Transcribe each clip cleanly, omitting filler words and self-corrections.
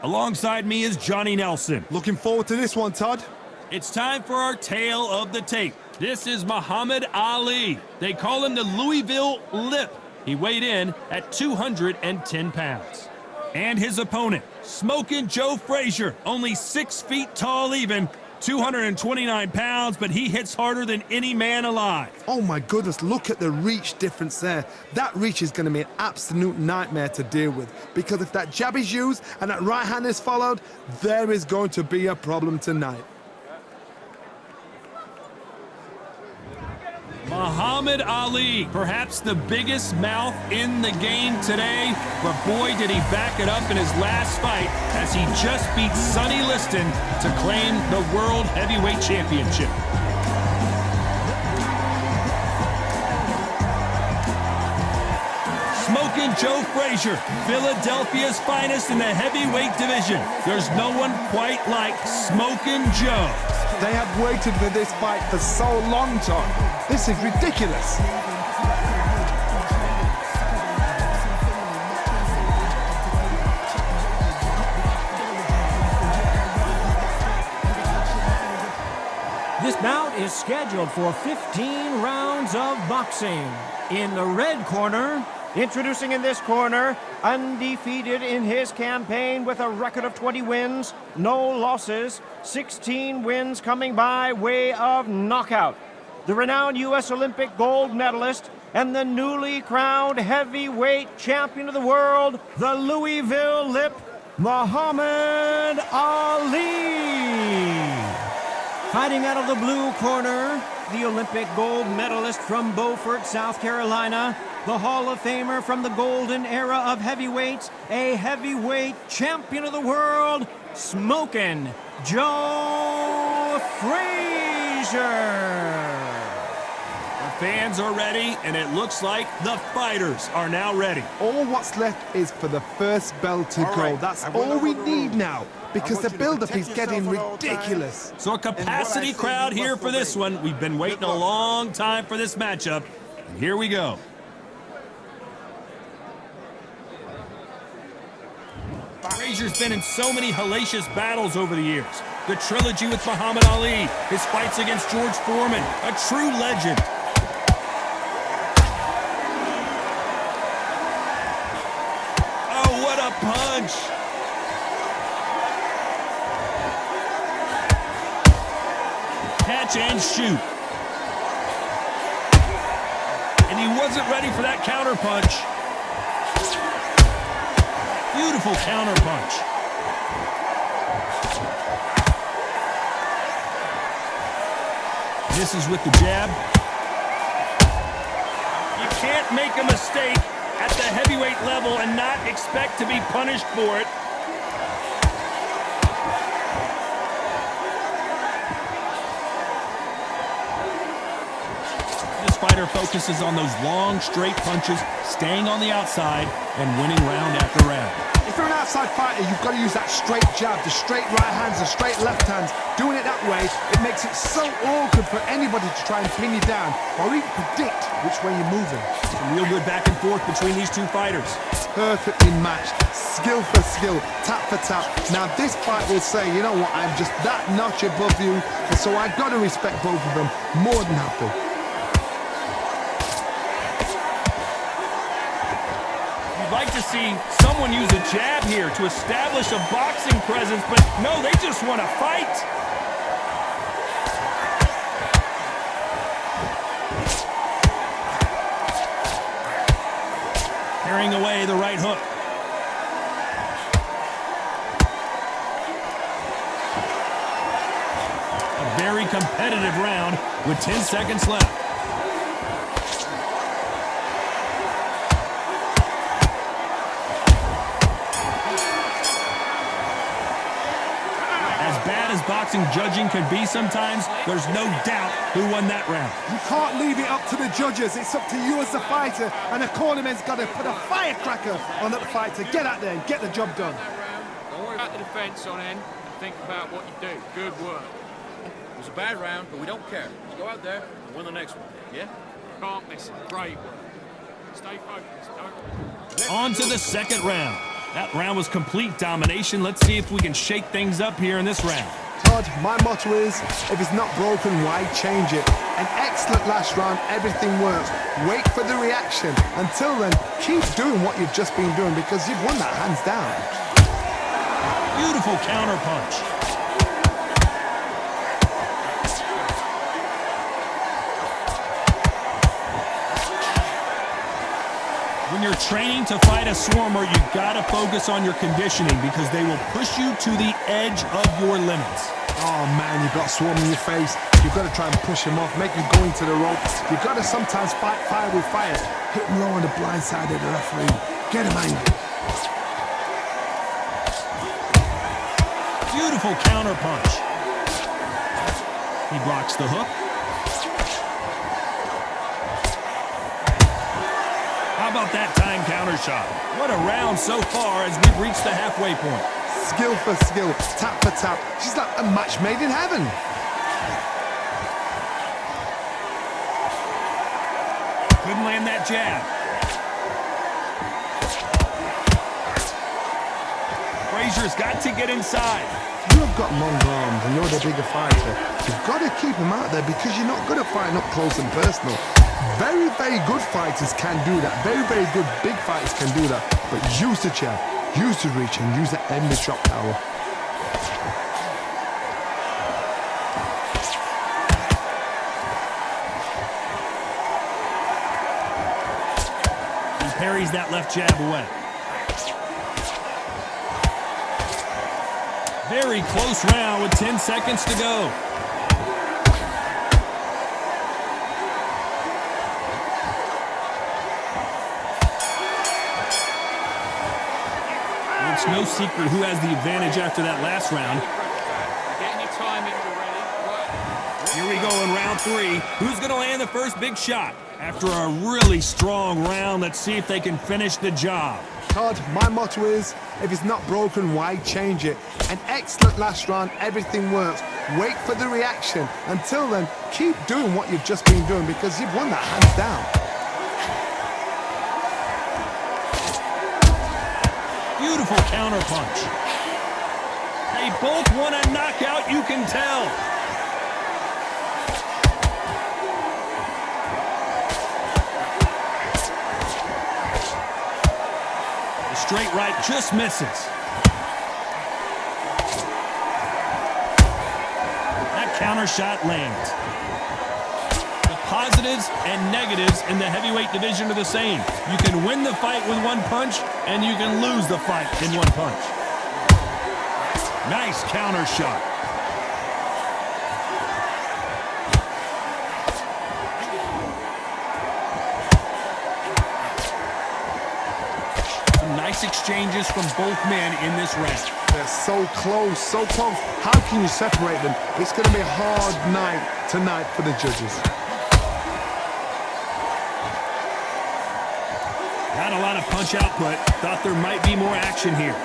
Alongside me is Johnny Nelson. Looking forward to this one, Todd. It's time for our tale of the tape. This is Muhammad Ali. They call him the Louisville Lip. He weighed in at 210 pounds. And his opponent, Smokin' Joe Frazier, only 6 feet tall even, 229 pounds, but he hits harder than any man alive. Oh my goodness, look at the reach difference there. That reach is going to be an absolute nightmare to deal with, because if that jab is used and that right hand is followed, there is going to be a problem tonight. Muhammad Ali, perhaps the biggest mouth in the game today, but boy did he back it up in his last fight as he just beat Sonny Liston to claim the World Heavyweight Championship. Smokin' Joe Frazier, Philadelphia's finest in the heavyweight division. There's no one quite like Smokin' Joe. They have waited for this fight for so long, Todd. This is ridiculous. This bout is scheduled for 15 rounds of boxing. In the red corner, introducing in this corner, undefeated in his campaign with a record of 20 wins, no losses, 16 wins coming by way of knockout. The renowned U.S. Olympic gold medalist and the newly crowned heavyweight champion of the world, the Louisville Lip, Muhammad Ali. Fighting out of the blue corner, the Olympic gold medalist from Beaufort, South Carolina, the Hall of Famer from the golden era of heavyweights, a heavyweight champion of the world, Smokin' Joe Frazier. The fans are ready, and it looks like the fighters are now ready. All what's left is for the first bell to go. That's all we need now, because the build-up is getting ridiculous. So a capacity crowd here for this one. We've been waiting a long time for this matchup, and here we go. Frazier's been in so many hellacious battles over the years. The trilogy with Muhammad Ali, his fights against George Foreman, a true legend. Oh, what a punch! Catch and shoot. And he wasn't ready for that counter punch. Beautiful counter punch. Misses with the jab. You can't make a mistake at the heavyweight level and not expect to be punished for it. This fighter focuses on those long, straight punches, staying on the outside and winning round after round. If you're an outside fighter, you've got to use that straight jab, the straight right hands, the straight left hands. Doing it that way, it makes it so awkward for anybody to try and pin you down or even predict which way you're moving. Some real good back and forth between these two fighters. Perfectly matched, skill for skill, tap for tap. Now this fight will say, you know what, I'm just that notch above you, and so I've got to respect both of them more than happy. You'd like to see someone use a jab here to establish a boxing presence, but no, they just want to fight. Carrying away the right hook. A very competitive round with 10 seconds left. Boxing judging could be sometimes, there's no doubt who won that round. You can't leave it up to the judges. It's up to you as the fighter, and the cornerman's got to put a firecracker on that fighter. Get out there and get the job done. Don't worry about the defense on end and think about what you do. Good work. It was a bad round, but we don't care. Let's go out there and win the next one, yeah? Can't miss it. Great work. Stay focused. Don't... On to the second round. That round was complete domination. Let's see if we can shake things up here in this round. Todd, my motto is, if it's not broken, why change it? An excellent last round, everything works. Wait for the reaction. Until then, keep doing what you've just been doing because you've won that hands down. Beautiful counter punch. When you're training to fight a swarmer, you gotta focus on your conditioning because they will push you to the edge of your limits. Oh man, you've got swarm in your face. You've got to try and push him off, make him go into the rope. You've got to sometimes fight fire with fire. Hit him low on the blind side of the referee. Get him angry. Beautiful counter punch. He blocks the hook. How about that time counter shot? What a round so far as we've reached the halfway point. Skill for skill, tap for tap. She's like a match made in heaven. Couldn't land that jab. Frazier's got to get inside. You've got long arms and you're the bigger fighter. You've got to keep him out there because you're not good at fighting up close and personal. Very, very good fighters can do that. Very, very good big fighters can do that. But use the jab, use the reach, and use that enemy drop power. He parries that left jab away. Very close round with 10 seconds to go. It's no secret who has the advantage after that last round. Getting your timing already. Right. Here we go in round 3. Who's going to land the first big shot? After a really strong round, let's see if they can finish the job. Todd, my motto is, if it's not broken, why change it? An excellent last round, everything works. Wait for the reaction. Until then, keep doing what you've just been doing because you've won that hands down. Beautiful counter punch. They both want a knockout, you can tell. The straight right just misses. That counter shot lands. The positives and negatives in the heavyweight division are the same. You can win the fight with one punch, and you can lose the fight in one punch. Nice counter shot. Some nice exchanges from both men in this round. They're so close, so close. How can you separate them? It's going to be a hard night tonight for the judges. Not a lot of punch output. Thought there might be more action here.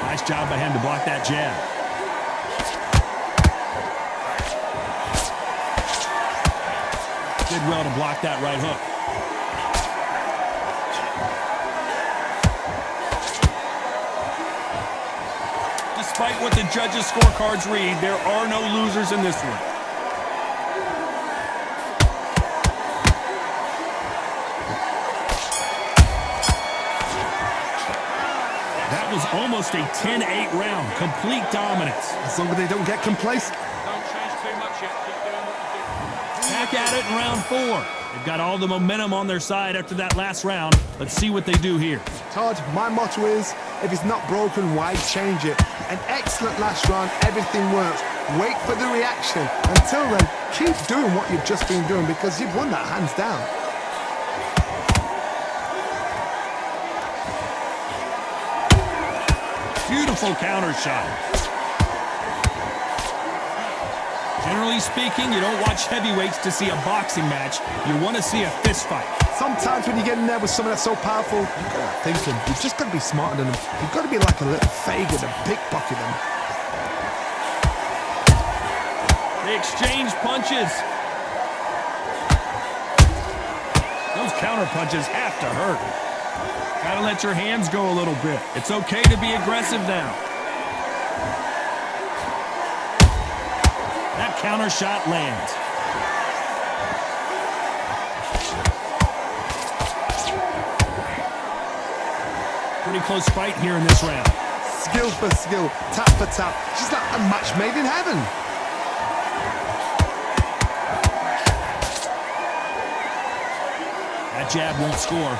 Nice job by him to block that jab. Did well to block that right hook. Despite what the judges' scorecards read, there are no losers in this one. That was almost a 10-8 round. Complete dominance. As long as they don't get complacent. Don't change too much yet. Keep doing what you do. Back at it in round 4. They've got all the momentum on their side after that last round. Let's see what they do here. Todd, my motto is, if it's not broken, why change it? An excellent last round, everything works. Wait for the reaction. Until then, keep doing what you've just been doing because you've won that hands down. Beautiful counter shot. Generally speaking, you don't watch heavyweights to see a boxing match. You want to see a fist fight. Sometimes when you get in there with someone that's so powerful, you've got to think them. You've just got to be smarter than them. You've got to be like a little faggot and pickpocket them. They exchange punches. Those counter punches have to hurt. Gotta let your hands go a little bit. It's okay to be aggressive now. That counter shot lands. Pretty close fight here in this round. Skill for skill, tap for tap. She's like a match made in heaven. That jab won't score.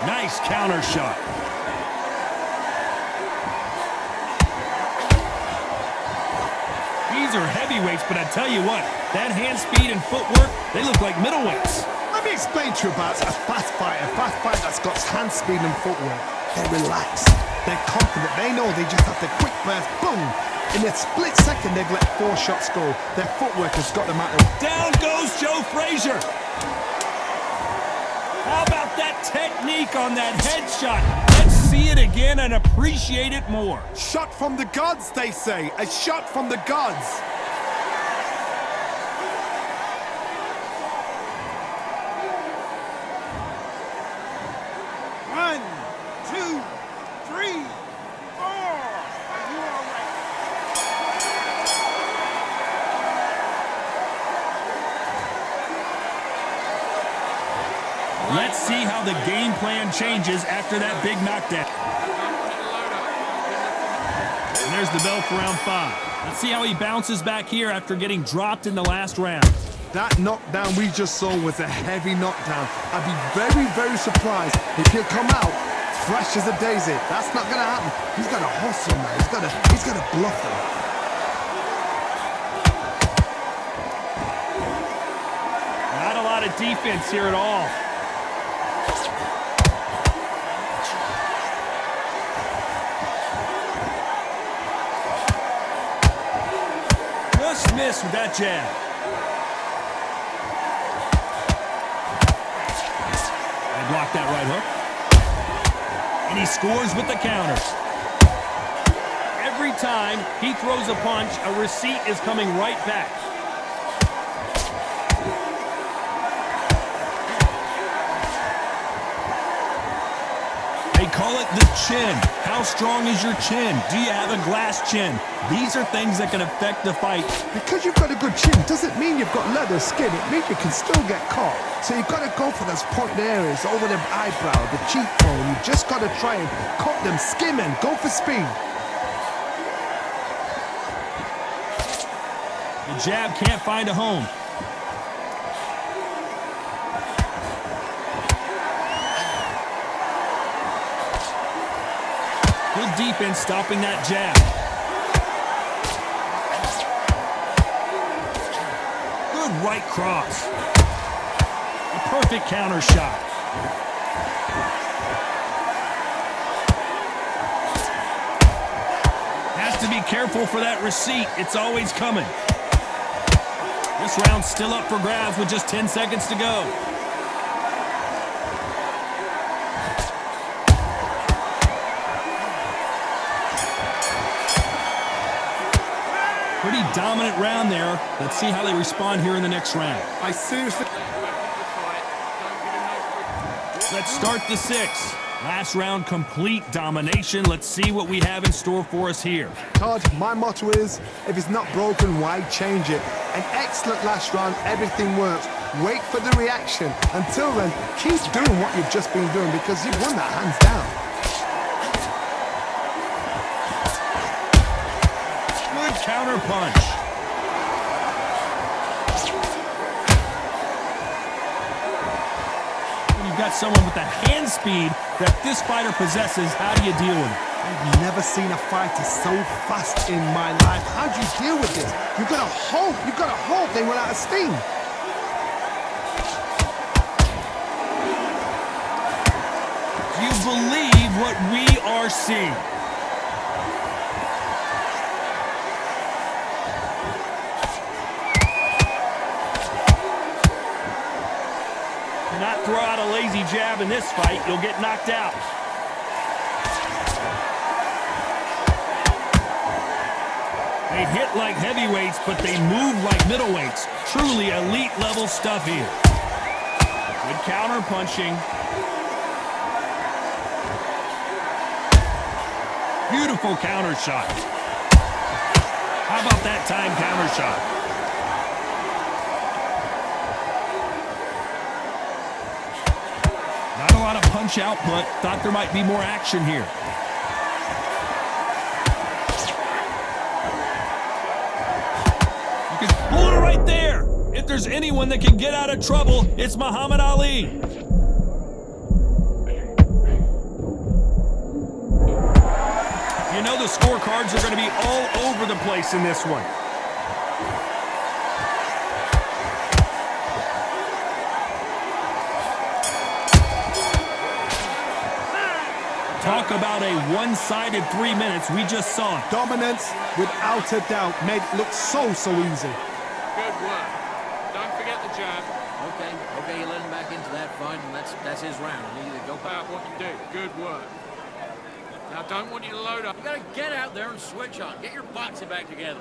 Nice counter shot. These are heavyweights, but I tell you what, that hand speed and footwork, they look like middleweights. Let me explain to you about a fast fighter that's got hand speed and footwork. They're relaxed. They're confident. They know they just have to quick burst, boom. In a split second, they've let 4 shots go. Their footwork has got them out of... Down goes Joe Frazier. How about that technique on that headshot? Let's see it again and appreciate it more. Shot from the gods, they say. A shot from the gods. One, two, three, four. Are you all right? Let's see how the game plan changes after that big knockdown. And there's the bell for round 5. Let's see how he bounces back here after getting dropped in the last round. That knockdown we just saw was a heavy knockdown. I'd be very, very surprised if he'll come out fresh as a daisy. That's not gonna happen. He's got to hustle now. He's got to bluff them. Not a lot of defense here at all. Just missed with that jab. Block that right hook. And he scores with the counters. Every time he throws a punch, a receipt is coming right back. They call it the chin. How strong is your chin? Do you have a glass chin? These are things that can affect the fight. Because you've got a good chin doesn't mean you've got leather skin. It means you can still get caught. So you've got to go for those pointed areas, over the eyebrow, the cheekbone. You've just got to try and cut them, skim and go for speed. The jab can't find a home. Good defense stopping that jab. Good right cross. A perfect counter shot. Has to be careful for that receipt. It's always coming. This round's still up for grabs with just 10 seconds to go. Pretty dominant round there. Let's see how they respond here in the next round. I seriously... Let's start the 6th. Last round, complete domination. Let's see what we have in store for us here. Todd, my motto is, if it's not broken, why change it? An excellent last round, everything works. Wait for the reaction. Until then, keep doing what you've just been doing because you've won that hands down. Good counter punch. When you've got someone with the hand speed that this fighter possesses, how do you deal with it? I've never seen a fighter so fast in my life. How do you deal with this? You've got to hope they run out of steam. Do you believe what we are seeing? Do not throw out a lazy jab in this fight. You'll get knocked out. They hit like heavyweights, but they move like middleweights. Truly elite level stuff here. Good counter punching. Beautiful counter shot. How about that time counter shot? Not a lot of punch output. Thought there might be more action here. You can pull it right there. If there's anyone that can get out of trouble, it's Muhammad Ali. You know the scorecards are going to be all over the place in this one. Talk about a one-sided 3 minutes. We just saw it. Dominance, without a doubt, made it look so easy. Good work. Don't forget the jab. Okay, you let him back into that fight, and that's his round. You either go back. About what you do. Good work. Now, don't want you to load up. You gotta get out there and switch on. Get your boxing back together.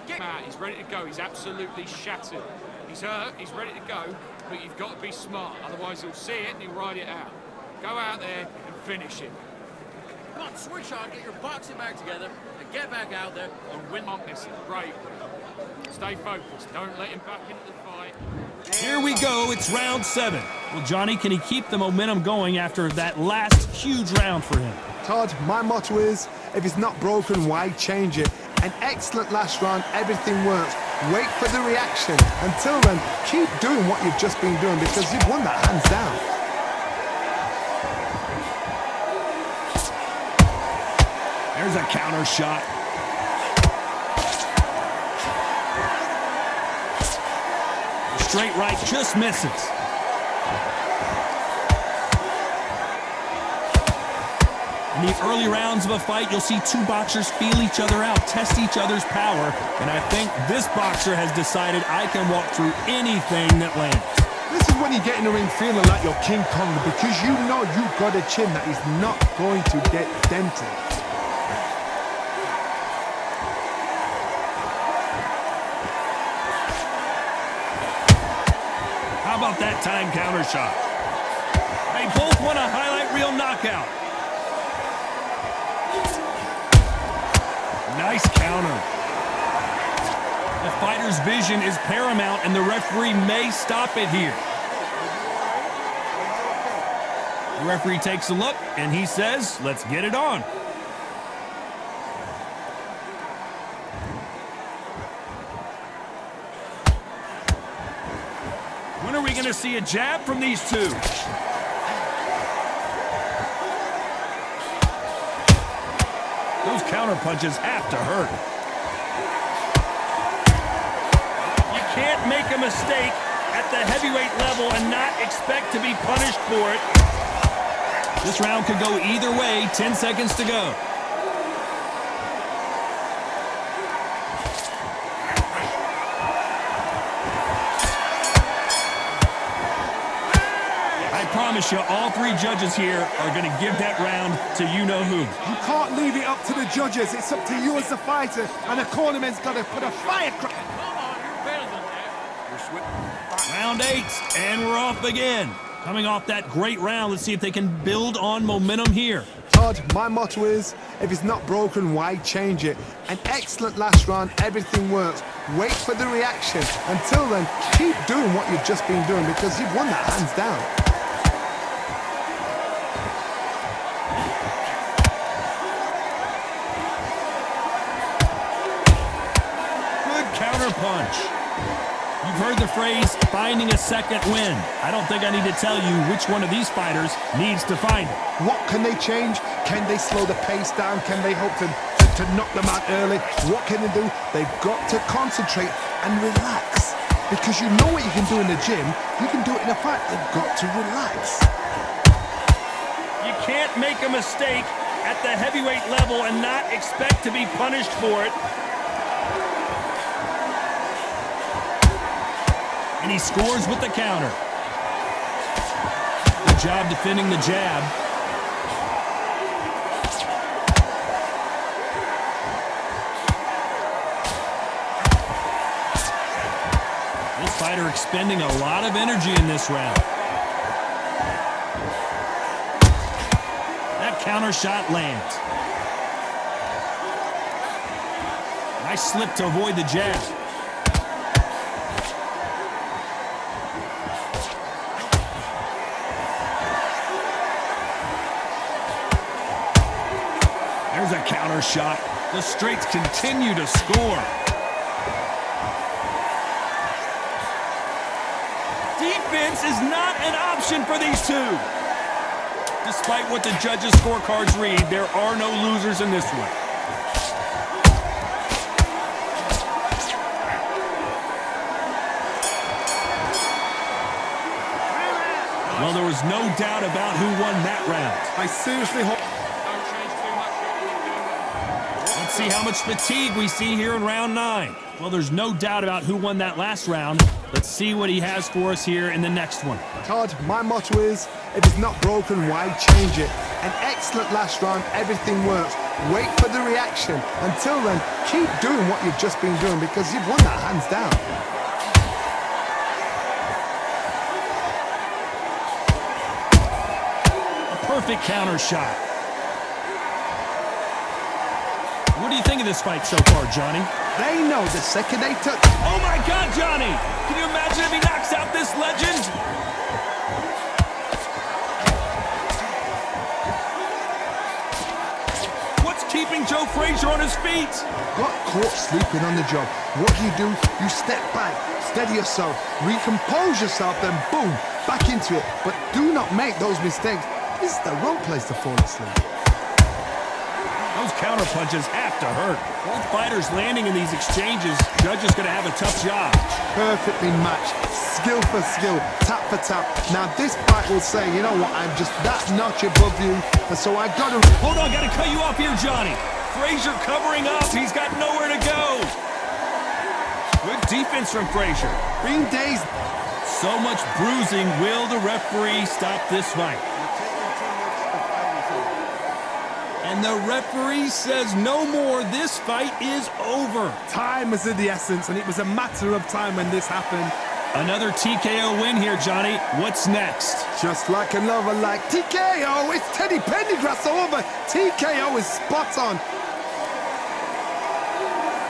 Get Matt, he's ready to go. He's absolutely shattered. He's hurt, he's ready to go, but you've got to be smart. Otherwise, he'll see it and he'll ride it out. Go out there and finish him. Come on, switch on, get your boxing back together, and get back out there and win. On this, great. Stay focused. Don't let him back into the fight. Here we go. It's round 7. Well, Johnny, can he keep the momentum going after that last huge round for him? Todd, my motto is, if it's not broken, why change it? An excellent last round, everything works. Wait for the reaction. Until then, keep doing what you've just been doing because you've won that hands down. There's a counter shot. The straight right just misses. In the early rounds of a fight, you'll see two boxers feel each other out, test each other's power, and I think this boxer has decided I can walk through anything that lands. This is when you get in the ring feeling like you're King Kong because you know you've got a chin that is not going to get dented. How about that time counter shot? They both want a highlight reel knockout. Nice counter. The fighter's vision is paramount, and the referee may stop it here. The referee takes a look, and he says, let's get it on. When are we going to see a jab from these two? Those counter punches have to hurt. You can't make a mistake at the heavyweight level and not expect to be punished for it. This round could go either way. 10 seconds to go. I promise you, all three judges here are going to give that round to you-know-who. You can't leave it up to the judges. It's up to you as the fighter, and the cornerman's got to put a firecracker. Come on, you're better than that. You're swift. Round 8, and we're off again. Coming off that great round, let's see if they can build on momentum here. Todd, my motto is, if it's not broken, why change it? An excellent last round, everything works. Wait for the reaction. Until then, keep doing what you've just been doing because you've won that hands down. Counter punch. You've heard the phrase, finding a second win. I don't think I need to tell you which one of these fighters needs to find it. What can they change? Can they slow the pace down? Can they hope to knock them out early? What can they do? They've got to concentrate and relax. Because you know what you can do in the gym, you can do it in a fight. They've got to relax. You can't make a mistake at the heavyweight level and not expect to be punished for it. And he scores with the counter. Good job defending the jab. This fighter expending a lot of energy in this round. That counter shot lands. Nice slip to avoid the jab. There's a counter shot. The straights continue to score. Defense is not an option for these two. Despite what the judges' scorecards read, there are no losers in this one. Well, there was no doubt about who won that round. I seriously hope... Don't change too much. Let's see how much fatigue we see here in round 9. Well, there's no doubt about who won that last round. Let's see what he has for us here in the next one. Todd, my motto is, if it's not broken, why change it? An excellent last round, everything works. Wait for the reaction. Until then, keep doing what you've just been doing because you've won that hands down. Perfect counter shot. What do you think of this fight so far, Johnny? They know the second they touch... Oh my God, Johnny! Can you imagine if he knocks out this legend? What's keeping Joe Frazier on his feet? Got caught sleeping on the job. What do? You step back, steady yourself, recompose yourself, then boom, back into it. But do not make those mistakes. This is the wrong place to fall asleep. Those counter punches have to hurt. Both fighters landing in these exchanges. Judge is going to have a tough job. Perfectly matched, skill for skill, tap for tap. Now this fight will say, you know what, I'm just that notch above you, and so I got to... Hold on, got to cut you off here, Johnny. Frazier covering up. He's got nowhere to go. Good defense from Frazier. Being dazed. So much bruising. Will the referee stop this fight? And the referee says no more. This fight is over. Time is of the essence, and it was a matter of time when this happened. Another TKO win here, Johnny. What's next? Just like another like TKO, it's Teddy Pendergrass over. TKO is spot on.